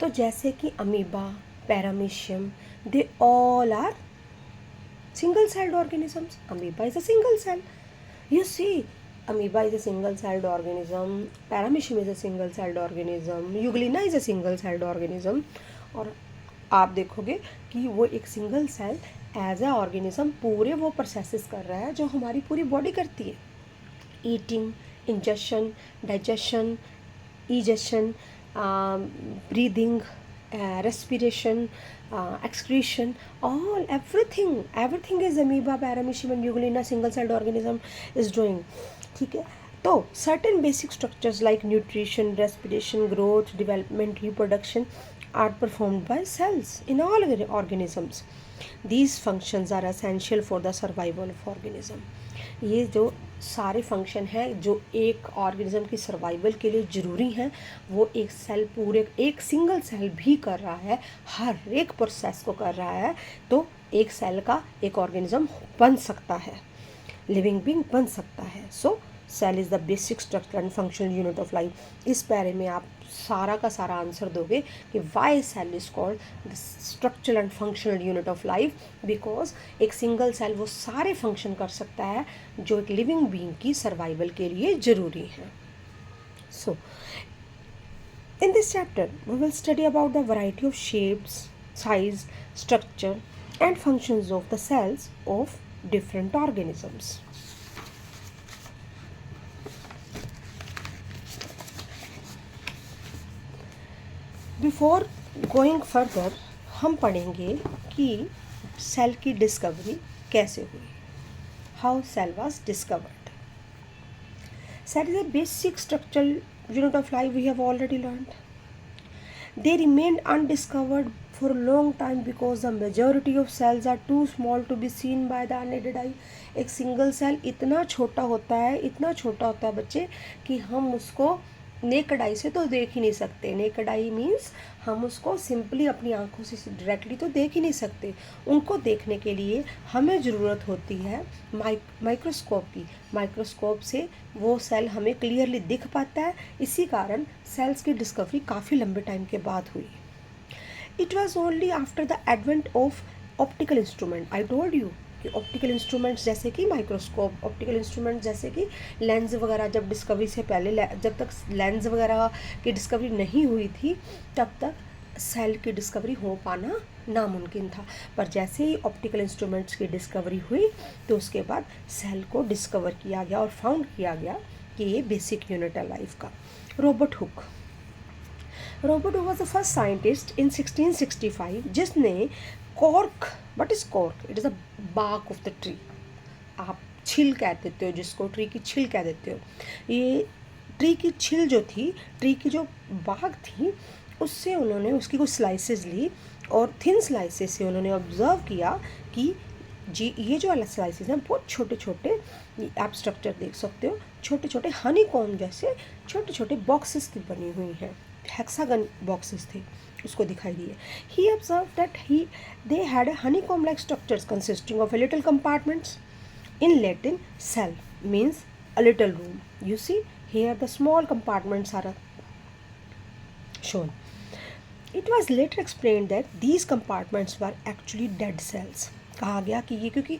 तो जैसे कि amoeba, paramecium, they all are single celled organisms. Amoeba is a single cell. You see, amoeba is a single celled organism, paramecium is a single celled organism, euglena is a single celled organism. और आप देखोगे कि वो एक single cell as a organism पूरे वो processes कर रहा है जो हमारी पूरी बॉडी करती है. Eating, ingestion, digestion, egestion, breathing, respiration, excretion, all everything is amoeba, paramecium and euglena single celled organism is doing. ठीक है. तो certain basic structures like nutrition, respiration, growth, development, reproduction are performed by cells in all organisms. These functions are essential for the survival of organism. ये जो सारे function हैं जो एक organism की सर्वाइवल के लिए ज़रूरी हैं वो एक सेल पूरे एक सिंगल सेल भी कर रहा है, हर एक प्रोसेस को कर रहा है. तो एक सेल का एक ऑर्गेनिज्म बन सकता है, लिविंग बीइंग बन सकता है. So cell is the basic structure and functional unit of life. इस पैरे में आप सारा का सारा आंसर दोगे कि why cell is called the structural and functional unit of life. Because एक सिंगल सेल वो सारे फंक्शन कर सकता है जो एक लिविंग बीइंग की सर्वाइवल के लिए ज़रूरी है. So in this chapter we will study about the variety of shapes, size, structure and functions of the cells of different organisms. Before going further हम पढ़ेंगे कि सेल की डिस्कवरी कैसे हुई. How cell was discovered. Cell is a basic structural unit of life we have already learned. They remained undiscovered for a long time because the majority of cells are too small to be seen by the unaided eye. एक single cell इतना छोटा होता है बच्चे कि हम उसको necked आई से तो देख ही नहीं सकते. नेकड आई मीन्स हम उसको सिंपली अपनी आंखों से डायरेक्टली तो देख ही नहीं सकते. उनको देखने के लिए हमें ज़रूरत होती है माइक्रोस्कोप की. माइक्रोस्कोप से वो सेल हमें क्लियरली दिख पाता है. इसी कारण सेल्स की डिस्कवरी काफ़ी लंबे टाइम के बाद हुई. It was only after the advent of optical instrument. I told you कि ऑप्टिकल इंस्ट्रूमेंट्स जैसे कि माइक्रोस्कोप, ऑप्टिकल इंस्ट्रूमेंट जैसे कि लेंस वगैरह जब डिस्कवरी से पहले जब तक लेंस वगैरह की डिस्कवरी नहीं हुई थी तब तक सेल की डिस्कवरी हो पाना नामुमकिन था. पर जैसे ही ऑप्टिकल इंस्ट्रूमेंट्स की डिस्कवरी हुई तो उसके बाद सेल को डिस्कवर किया गया और फाउंड किया गया कि ये बेसिक यूनिट है लाइफ का. Robert Hooke was the first scientist in 1665 जिसने cork. What is cork? It is a bark of the tree. आप छिल कह देते हो जिसको, ट्री की छिल कह देते हो. ये ट्री की छिल जो थी, ट्री की जो बाग थी, उससे उन्होंने उसकी कुछ स्लाइसेस ली और थिन स्लाइसेस से उन्होंने ऑब्जर्व किया कि जी ये जो अलग स्लाइसेस हैं बहुत छोटे छोटे, आप स्ट्रक्चर देख सकते हो, छोटे छोटे हनी कॉम्ब जैसे छोटे छोटे बॉक्सेस की बनी हुई हैं. हेक्सागन बॉक्सेस थे उसको दिखाई दिए. He observe that they had a honeycomb like structures consisting of a little compartments. In Latin, cell means a little room. You see here the small compartments are shown. It was later explained that these compartments were actually dead cells. कहा गया कि ये क्योंकि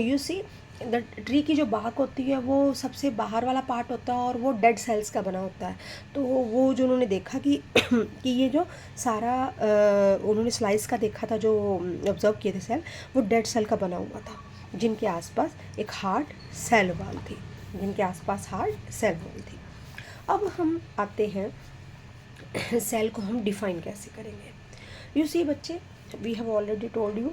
you see the tree की जो बाक होती है वो सबसे बाहर वाला पार्ट होता है और वो डेड सेल्स का बना होता है. तो वो जो उन्होंने देखा कि ये जो सारा उन्होंने स्लाइस का देखा था, जो ऑब्जर्व किए थे सेल, वो डेड सेल का बना हुआ था जिनके आसपास एक हार्ड सेल वॉल थी. अब हम आते हैं सेल को हम डिफाइन कैसे करेंगे. यू सी बच्चे, we have already told you